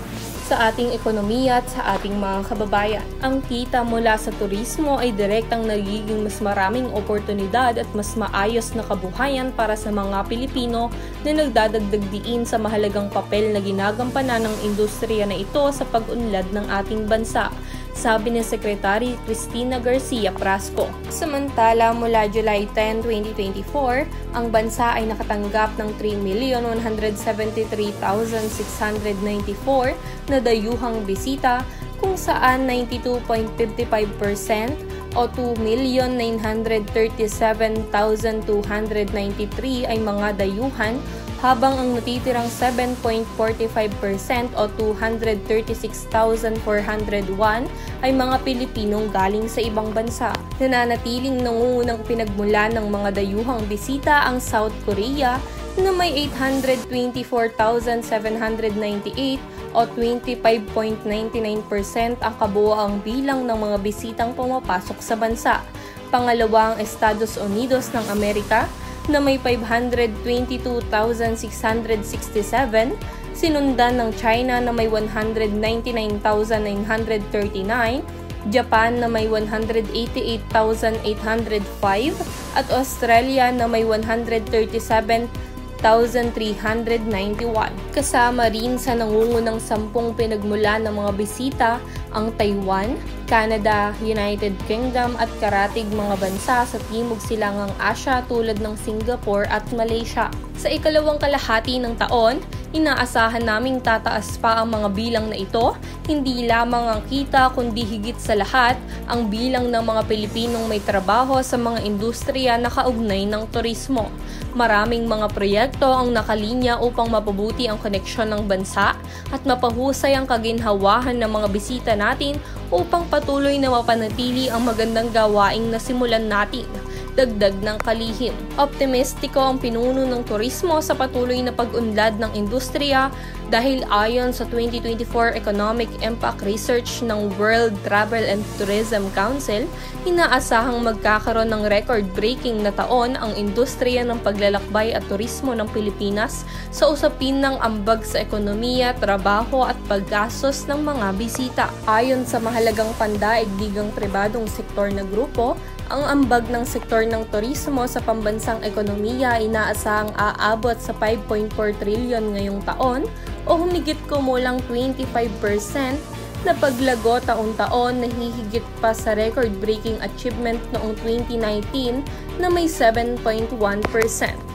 sa ating ekonomiya at sa ating mga kababayan. Ang kita mula sa turismo ay direktang nagiging mas maraming oportunidad at mas maayos na kabuhayan para sa mga Pilipino na nagdadagdag diin sa mahalagang papel na ginagampanan ng industriya na ito sa pag-unlad ng ating bansa, sabi ni Secretary Cristina Garcia Prasco. Samantala, mula July 10, 2024, ang bansa ay nakatanggap ng 3,173,694 na dayuhang bisita, kung saan 92.55% o 2,937,293 ay mga dayuhan, habang ang natitirang 7.45% o 236,401 ay mga Pilipinong galing sa ibang bansa. Nananatiling nangungunang pinagmulan ng mga dayuhang bisita ang South Korea na may 824,798 o 25.99% ang kabuoang bilang ng mga bisitang pumapasok sa bansa. Pangalawa ang Estados Unidos ng Amerika na may 522,667, sinundan ng China na may 199,939, Japan na may 188,805 at Australia na may 137,391. Kasama rin sa nangungunang 10 pinagmulan ng mga bisita ang Taiwan, Canada, United Kingdom at karatig mga bansa sa Timog Silangang Asya tulad ng Singapore at Malaysia. Sa ikalawang kalahati ng taon, inaasahan naming tataas pa ang mga bilang na ito, hindi lamang ang kita kundi higit sa lahat ang bilang ng mga Pilipinong may trabaho sa mga industriya na kaugnay ng turismo. Maraming mga proyekto ang nakalinya upang mapabuti ang koneksyon ng bansa at mapahusay ang kaginhawahan ng mga bisita natin upang patuloy na mapanatili ang magandang gawaing nasimulan natin. Dagdag ng kalihim. Optimistiko ang pinuno ng turismo sa patuloy na pag-unlad ng industriya Dahil ayon sa 2024 Economic Impact Research ng World Travel and Tourism Council, inaasahang magkakaroon ng record-breaking na taon ang industriya ng paglalakbay at turismo ng Pilipinas sa usapin ng ambag sa ekonomiya, trabaho at paggastos ng mga bisita. Ayon sa mahalagang pandaigdigang pribadong sektor na grupo, ang ambag ng sektor ng turismo sa pambansang ekonomiya ay inaasahang aabot sa 5.4 trilyon ngayong taon o humigit kumulang 25% na paglago taon-taon na hihigit pa sa record-breaking achievement noong 2019 na may 7.1%.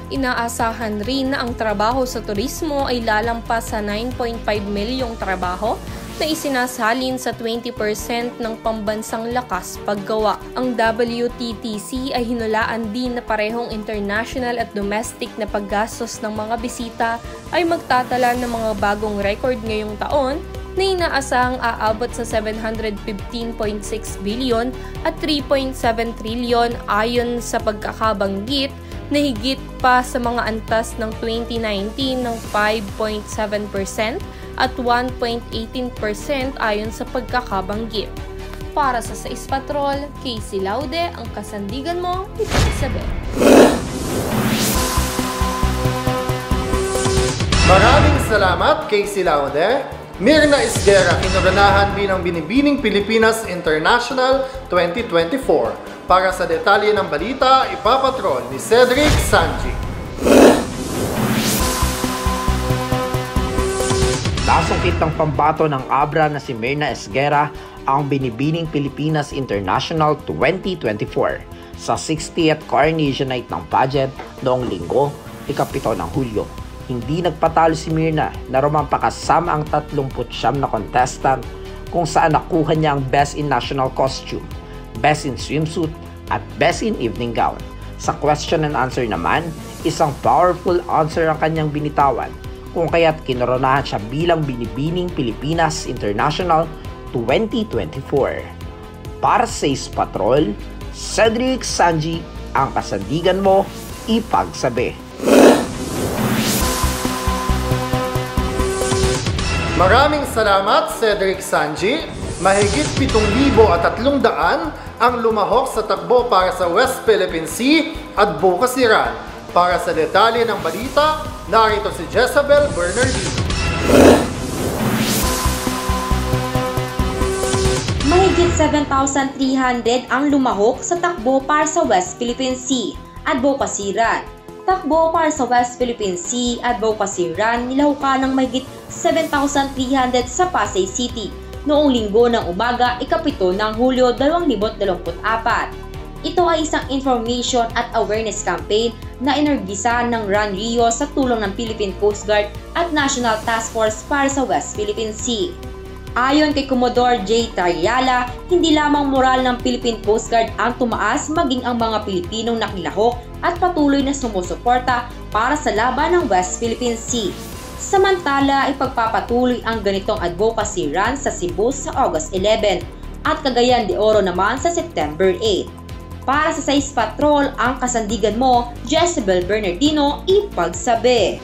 Inaasahan rin na ang trabaho sa turismo ay lalampas sa 9.5 milyong trabaho na isinasalin sa 20% ng pambansang lakas paggawa. Ang WTTC ay hinulaan din na parehong international at domestic na paggastos ng mga bisita ay magtatala ng mga bagong record ngayong taon na inaasahang aabot sa 715.6 bilyon at 3.7 trilyon ayon sa pagkakabanggit na higit pa sa mga antas ng 2019 ng 5.7% at 1.18% ayon sa pagkakabanggit. Para sa Sais Patrol, Casey Laude, ang kasandigan mo, ipagsabi. Maraming salamat, Casey Laude. Mirna Esguera, kinoronahan bilang Binibining Pilipinas International 2024. Para sa detalye ng balita, ipapatrol ni Cedric Sanji. Nasungkit ng pambato ng ABRA na si Mirna Esguera ang Binibining Pilipinas International 2024 sa 60th Coronation Night ng pageant noong Linggo, ika-7 ng Hulyo. Hindi nagpatalo si Mirna na rumampa kasama ang 39 na contestant kung saan nakuha niya ang Best in National Costume, Best in Swimsuit at Best in Evening Gown. Sa question and answer naman, isang powerful answer ang kanyang binitawan kung kaya't kinoronahan siya bilang Binibining Pilipinas International 2024. Para sa Sais Patrol, Cedric Sanji, ang kasandigan mo, ipagsabi. Maraming salamat, Cedric Sanji. Mahigit 7,300 ang lumahok sa takbo para sa West Philippine Sea at Bocasiran. Para sa detalye ng balita, narito si Jezabel Bernardino. Mahigit 7,300 ang lumahok sa takbo para sa West Philippine Sea at Bocasiran. Takbo para sa West Philippine Sea at Bocasiran nilahukan ng mahigit 7,300 sa Pasay City noong Linggo ng umaga, ika-7 ng Hulyo 2024. Ito ay isang information at awareness campaign na inorganisahan ng Run Rio sa tulong ng Philippine Coast Guard at National Task Force para sa West Philippine Sea. Ayon kay Commodore J. Tariala, hindi lamang moral ng Philippine Coast Guard ang tumaas, maging ang mga Pilipinong nakilahok at patuloy na sumusuporta para sa laban ng West Philippine Sea. Samantala, ipagpapatuloy ang ganitong advocacy run sa Cebu sa August 11 at Cagayan de Oro naman sa September 8. Para sa Sais Patrol, ang kasandigan mo, Jezabel Bernardino, ipagsabi.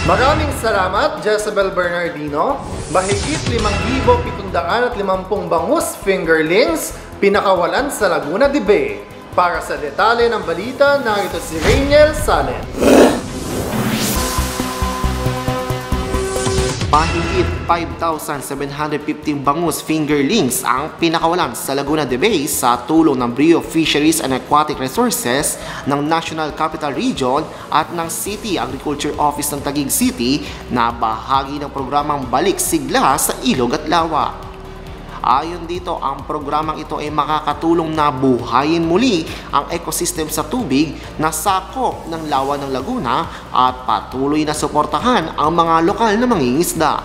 Maraming salamat, Jezabel Bernardino. Mahigit 5,750 bangus fingerlings pinakawalan sa Laguna de Bay. Para sa detalye ng balita, narito si Rainiel Salen. Mahigit 5,715 bangus fingerlings ang pinakawalan sa Laguna de Bay sa tulong ng Bureau of Fisheries and Aquatic Resources ng National Capital Region at ng City Agriculture Office ng Taguig City na bahagi ng programang Balik Sigla sa Ilog at Lawa. Ayon dito, ang programang ito ay makakatulong na buhayin muli ang ecosystem sa tubig na sakop ng lawa ng Laguna at patuloy na suportahan ang mga lokal na mangingisda.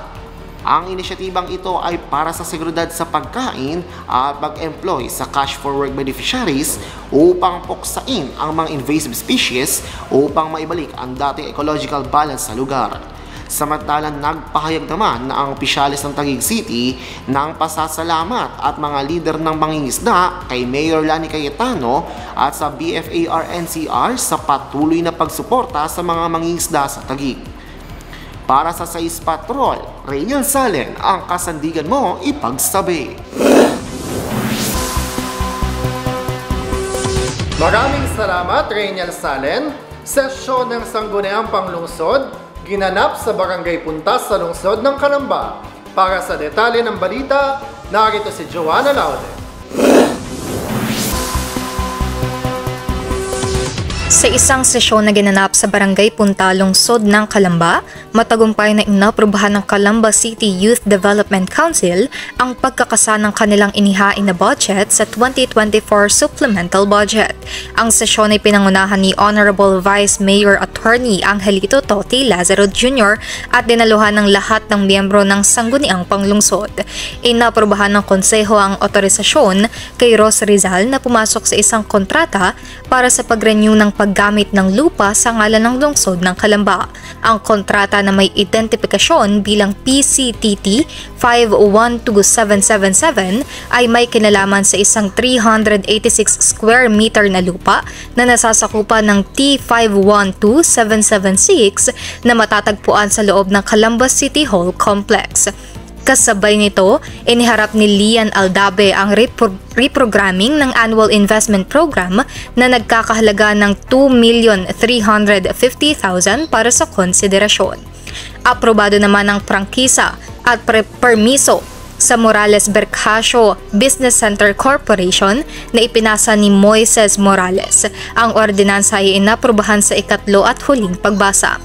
Ang inisyatibang ito ay para sa seguridad sa pagkain at pag-employ sa cash for work beneficiaries upang puksain ang mga invasive species upang maibalik ang dating ecological balance sa lugar. Samantalang nagpahayag naman na ang opisyalis ng Taguig City ng pasasalamat at mga lider ng mangingisda kay Mayor Lani Cayetano at sa BFAR-NCR sa patuloy na pagsuporta sa mga mangingisda sa Taguig. Para sa 6 Patrol, Rainiel Salen, ang kasandigan mo ipagsabi. Maraming salamat, Rainiel Salen. Sesyon ng Sangguniang Panglungsod, ginanap sa Barangay Puntas sa lungsod ng Calamba. Para sa detalye ng balita, narito si Joanna Laude. Sa isang sesyon na ginanap sa Barangay Punta, lungsod ng Calamba, matagumpay na inaprubahan ng Calamba City Youth Development Council ang pagkakasa ng kanilang inihain na budget sa 2024 supplemental budget. Ang sesyon ay pinangunahan ni Honorable Vice Mayor Attorney Angelito Toti Lazaro Jr. at dinaluhan ng lahat ng miyembro ng Sangguniang Panglungsod. Inaprubahan ng konseho ang otorisasyon kay Ros Rizal na pumasok sa isang kontrata para sa pag-renew ng paggamit ng lupa sa ngalan ng lungsod ng Calamba. Ang kontrata na may identifikasyon bilang PCTT 512777 ay may kinalaman sa isang 386 square meter na lupa na nasasakupan ng T512776 na matatagpuan sa loob ng Calamba City Hall Complex. Kasabay nito, iniharap ni Lian Aldabe ang reprogramming ng Annual Investment Program na nagkakahalaga ng 2,350,000 para sa konsiderasyon. Aprobado naman ang prangkisa at permiso sa Morales Bercasio Business Center Corporation na ipinasa ni Moises Morales. Ang ordinansa ay inaprubahan sa ikatlo at huling pagbasa.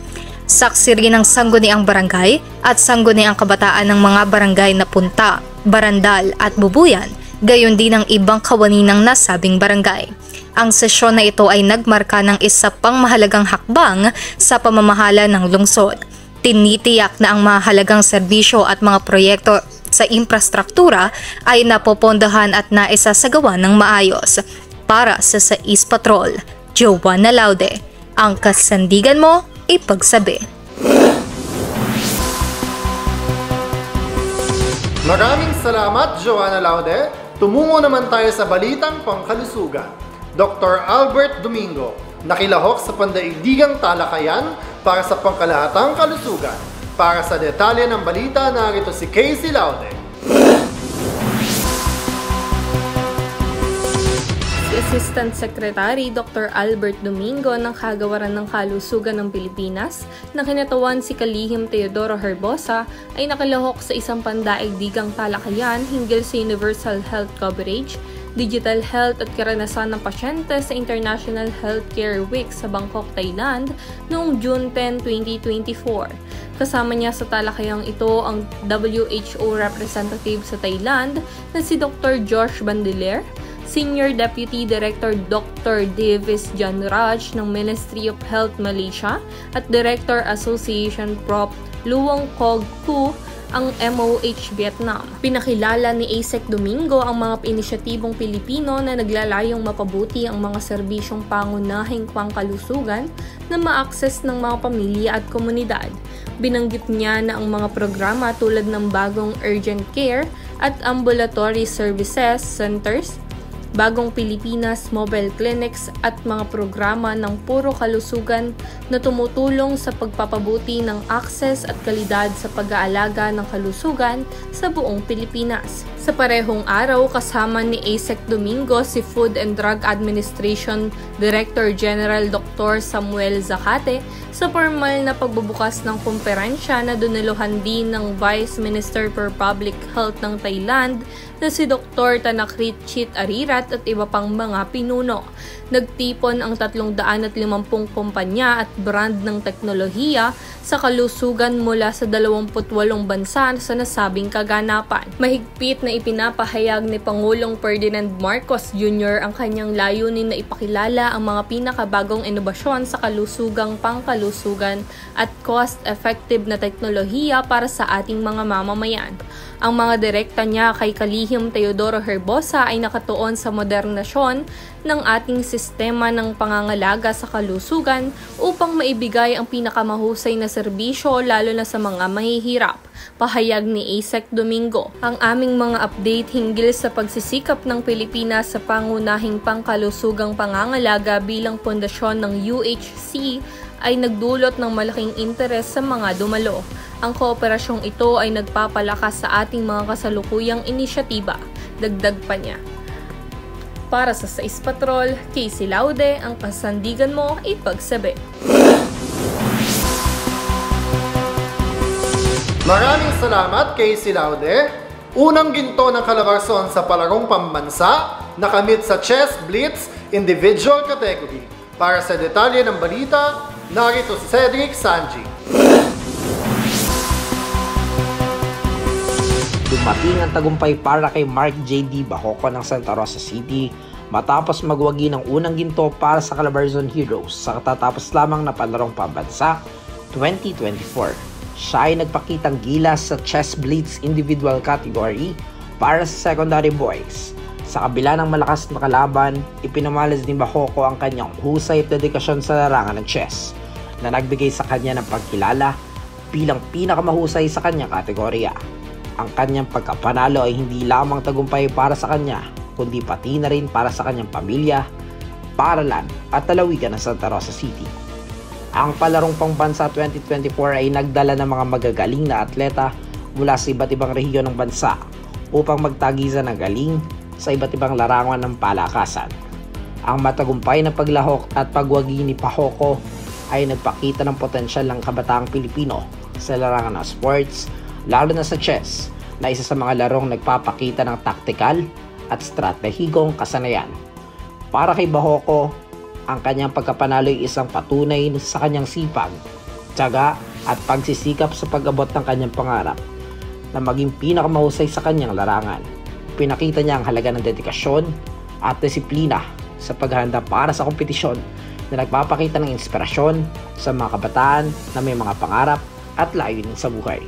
Saksi rin ng Sangguniang Barangay at Sangguniang Kabataan ng mga barangay na Punta, Barandal at Bubuyan, gayon din ang ibang kawani ng nasabing barangay. Ang sesyon na ito ay nagmarka ng isa pang mahalagang hakbang sa pamamahala ng lungsod. Tinitiyak na ang mahalagang serbisyo at mga proyekto sa infrastruktura ay napopondahan at naisasagawa ng maayos. Para sa 6 Patrol, Joanna Laude, ang kasandigan mo ipagsabi. Maraming salamat, Joanna Laude. Tumungo naman tayo sa balitang pangkalusugan. Dr. Albert Domingo, nakilahok sa pandaigdigang talakayan para sa pangkalahatang kalusugan. Para sa detalye ng balita, narito si Casey Laude. Assistant Secretary Dr. Albert Domingo ng Kagawaran ng Kalusugan ng Pilipinas na kinatawan si Kalihim Teodoro Herbosa ay nakilahok sa isang pandaigdigang talakayan hinggil sa universal health coverage, digital health at karanasan ng pasyente sa International Healthcare Week sa Bangkok, Thailand noong June 10, 2024. Kasama niya sa talakayang ito ang WHO representative sa Thailand na si Dr. Josh Bandiler, Senior Deputy Director Dr. Davis Janraj ng Ministry of Health Malaysia at Director Association Prof. Luong Kog Ku ang MOH Vietnam. Pinakilala ni ASEC Domingo ang mga inisyatibong Pilipino na naglalayong mapabuti ang mga serbisyong pangunahing pangkalusugan na ma-access ng mga pamilya at komunidad. Binanggit niya na ang mga programa tulad ng bagong urgent care at ambulatory services centers, Bagong Pilipinas Mobile Clinics at mga programa ng puro kalusugan na tumutulong sa pagpapabuti ng akses at kalidad sa pag-aalaga ng kalusugan sa buong Pilipinas. Sa parehong araw, kasama ni ASEC Domingo si Food and Drug Administration Director General Dr. Samuel Zacate sa formal na pagbubukas ng komperensya na diniluhan din ng Vice Minister for Public Health ng Thailand na si Dr. Tanakrit Chit Arirat at iba pang mga pinuno. Nagtipon ang 350 kumpanya at brand ng teknolohiya sa kalusugan mula sa 28 bansa sa nasabing kaganapan. Mahigpit na ipinapahayag ni Pangulong Ferdinand Marcos Jr. ang kanyang layunin na ipakilala ang mga pinakabagong inobasyon sa kalusugang pangkalusugan kalusugan at cost-effective na teknolohiya para sa ating mga mamamayan. Ang mga direkta niya kay Kalihim Teodoro Herbosa ay nakatuon sa modernasyon ng ating sistema ng pangangalaga sa kalusugan upang maibigay ang pinakamahusay na serbisyo lalo na sa mga mahihirap. Pahayag ni Isaac Domingo, ang aming mga update hinggil sa pagsisikap ng Pilipinas sa pangunahing pangkalusugang pangangalaga bilang pundasyon ng UHC ay nagdulot ng malaking interes sa mga dumalo. Ang kooperasyong ito ay nagpapalakas sa ating mga kasalukuyang inisyatiba, dagdag pa niya. Para sa Sais Patrol, Casey Laude, ang kasandigan mo ipagsabi. Maraming salamat, Casey Laude. Unang ginto ng Calabarzon sa palarong pambansa, nakamit sa Chess Blitz Individual Category. Para sa detalye ng balita, narito si Cedric Sanji. Dumating ang tagumpay para kay Mark J.D. Bahoco ng Santa Rosa City matapos magwagi ng unang ginto para sa Calabarzon Heroes sa katatapos lamang na palarong pambansa 2024. Siya ay nagpakitang gilas sa Chess Blitz Individual Category para sa Secondary Boys. Sa kabila ng malakas na kalaban, ipinamalas ni Bahoco ang kanyang husay at dedikasyon sa larangan ng chess na nagbigay sa kanya ng pagkilala bilang pinakamahusay sa kanyang kategorya. Ang kanyang pagkapanalo ay hindi lamang tagumpay para sa kanya, kundi pati na rin para sa kanyang pamilya, paaralan at lalawigan ng Santa Rosa City. Ang palarong pangbansa 2024 ay nagdala ng mga magagaling na atleta mula sa iba't ibang rehiyon ng bansa upang magtagisan ng galing sa iba't ibang larangan ng palakasan. Ang matagumpay na paglahok at pagwagi ni Bahoco ay nagpakita ng potensyal ng kabataang Pilipino sa larangan ng sports, lalo na sa chess, na isa sa mga larong nagpapakita ng taktikal at stratehikong kasanayan. Para kay Bahoco, ang kanyang pagkapanalo ay isang patunay sa kanyang sipag, tiyaga at pagsisikap sa pag-abot ng kanyang pangarap na maging pinakamahusay sa kanyang larangan. Pinakita niya ang halaga ng dedikasyon at disiplina sa paghahanda para sa kompetisyon na nagpapakita ng inspirasyon sa mga kabataan na may mga pangarap at layunin sa buhay.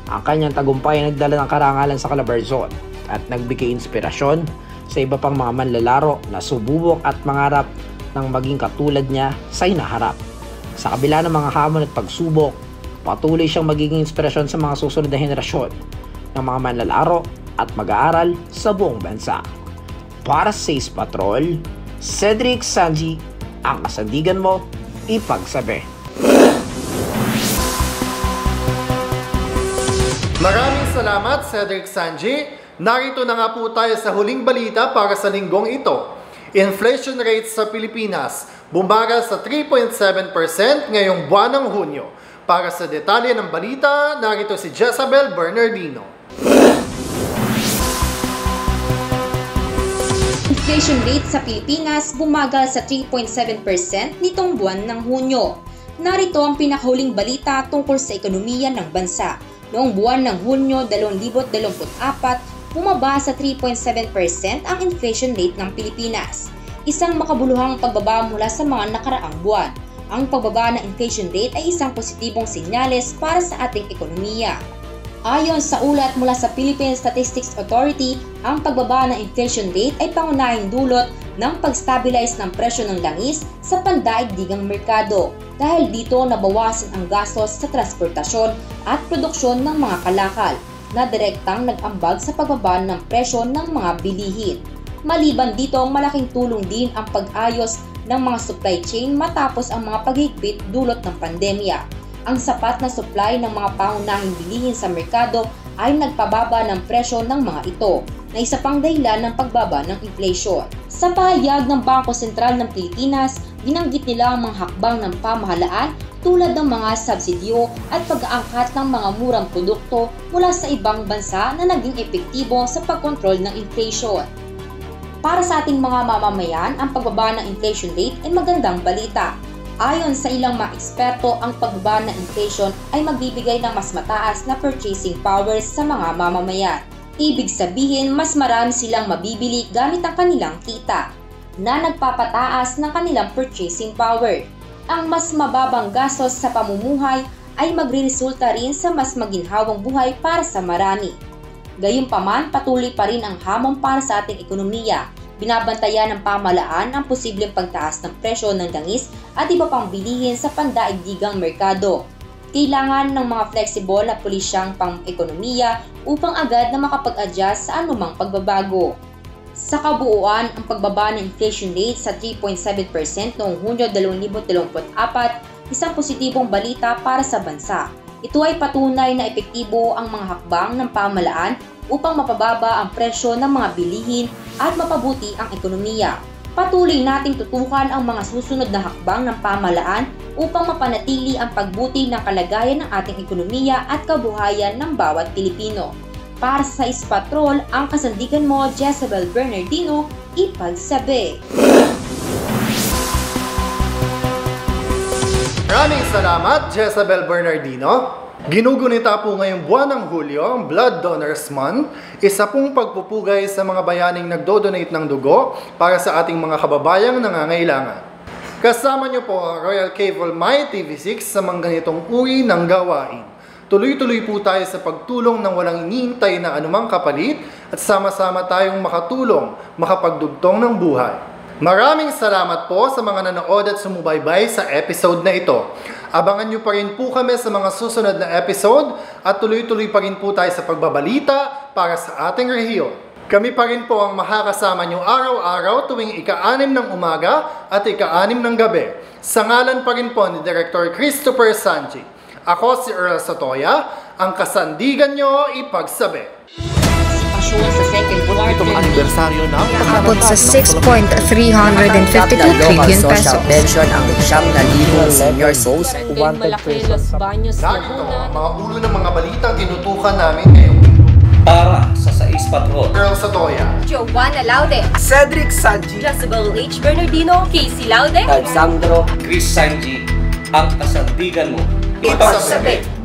Ang kanyang tagumpay ay nagdala ng karangalan sa Calabarzon at nagbigay inspirasyon sa iba pang mga manlalaro na sububok at mangarap ng maging katulad niya sa hinaharap. Sa kabila ng mga hamon at pagsubok, patuloy siyang magiging inspirasyon sa mga susunod na henerasyon ng mga manlalaro at mag-aaral sa buong bansa. Para sa Sais Patrol, Cedric Sanji, ang kasandigan mo ipagsabi. Maraming salamat, Cedric Sanji. Narito na nga po tayo sa huling balita para sa linggong ito. Inflation rate sa Pilipinas bumagal sa 3.7% ngayong buwan ng Hunyo. Para sa detalye ng balita, narito si Jezabel Bernardino. Inflation rate sa Pilipinas bumagal sa 3.7% nitong buwan ng Hunyo. Narito ang pinakahuling balita tungkol sa ekonomiya ng bansa. Noong buwan ng Hunyo 2024, bumaba sa 3.7% ang inflation rate ng Pilipinas. Isang makabuluhang pagbaba mula sa mga nakaraang buwan. Ang pagbaba ng inflation rate ay isang positibong senyales para sa ating ekonomiya. Ayon sa ulat mula sa Philippine Statistics Authority, ang pagbaba ng inflation rate ay pangunahing dulot ng pag-stabilize ng presyo ng langis sa pandaigdigang merkado. Dahil dito nabawasan ang gastos sa transportasyon at produksyon ng mga kalakal na direktang nag-ambag sa pagbaba ng presyo ng mga bilihin. Maliban dito, malaking tulong din ang pag-ayos ng mga supply chain matapos ang mga paghigpit dulot ng pandemya. Ang sapat na supply ng mga pangunahing bilihin sa merkado ay nagpababa ng presyo ng mga ito, na isa pang dahilan ng pagbaba ng inflation. Sa pahayag ng Bangko Sentral ng Pilipinas, binanggit nila ang mga hakbang ng pamahalaan tulad ng mga subsidyo at pag-aangkat ng mga murang produkto mula sa ibang bansa na naging epektibo sa pagkontrol ng inflation. Para sa ating mga mamamayan, ang pagbaba ng inflation rate ay magandang balita. Ayon sa ilang mga eksperto, ang pagbaba ng inflation ay magbibigay ng mas mataas na purchasing powers sa mga mamamayan. Ibig sabihin, mas marami silang mabibili gamit ang kanilang kita, na nagpapataas ng kanilang purchasing power. ang mas mababang gastos sa pamumuhay ay magreresulta rin sa mas maginhawang buhay para sa marami. Gayunpaman, patuloy pa rin ang hamon para sa ating ekonomiya. Binabantayan ng pamahalaan ang posibleng pagtaas ng presyo ng langis at iba pang bilihin sa pandaigdigang merkado. Kailangan ng mga flexible na pulisyang pang-ekonomiya upang agad na makapag-adjust sa anumang pagbabago. Sa kabuuan, ang pagbaba ng inflation rate sa 3.7% noong Hunyo 2024, isang positibong balita para sa bansa. Ito ay patunay na epektibo ang mga hakbang ng pamahalaan upang mapababa ang presyo ng mga bilihin at mapabuti ang ekonomiya. Patuloy nating tutukan ang mga susunod na hakbang ng pamahalaan upang mapanatili ang pagbuti ng kalagayan ng ating ekonomiya at kabuhayan ng bawat Pilipino. Para sa Ispatrol, ang kasandigan mo, Jezabel Bernardino, ipagsabi. Maraming salamat, Jezabel Bernardino. Ginugunita po ngayong buwan ng Hulyo ang Blood Donors Month, isa pong pagpupugay sa mga bayaning nagdodonate ng dugo para sa ating mga kababayang nangangailangan. Kasama niyo po ang Royal Cable My TV6 sa mga ganitong uri ng gawain. Tuloy-tuloy po tayo sa pagtulong ng walang iniintay na anumang kapalit at sama-sama tayong makatulong, makapagdugtong ng buhay. Maraming salamat po sa mga nanood at sumubaybay sa episode na ito. Abangan niyo pa rin po kami sa mga susunod na episode at tuloy-tuloy pa rin po tayo sa pagbabalita para sa ating rehiyon. Kami pa rin po ang makakasama niyo araw-araw tuwing ika-6 ng umaga at ika-6 ng gabi. Sa ngalan pa rin po ni Director Christopher Sanji. Ako si Earl Sotoya, ang kasandigan nyo ipagsabi. Sa second quarter, itong anibersaryo ng Abot sa 6.352 trillion pesos. Pension ang 9,000 senior souls, 100 pesos. Narito ang mga ulo ng mga balitang tinutukan namin ngayon. Para sa Sais Patrol, Earl Sotoya, Joanna Laude, Cedric Sanji, Jezabel H. Bernardino, Casey Laude, Alexandro, Chris Sanji, ang kasandigan mo. ipagsabi.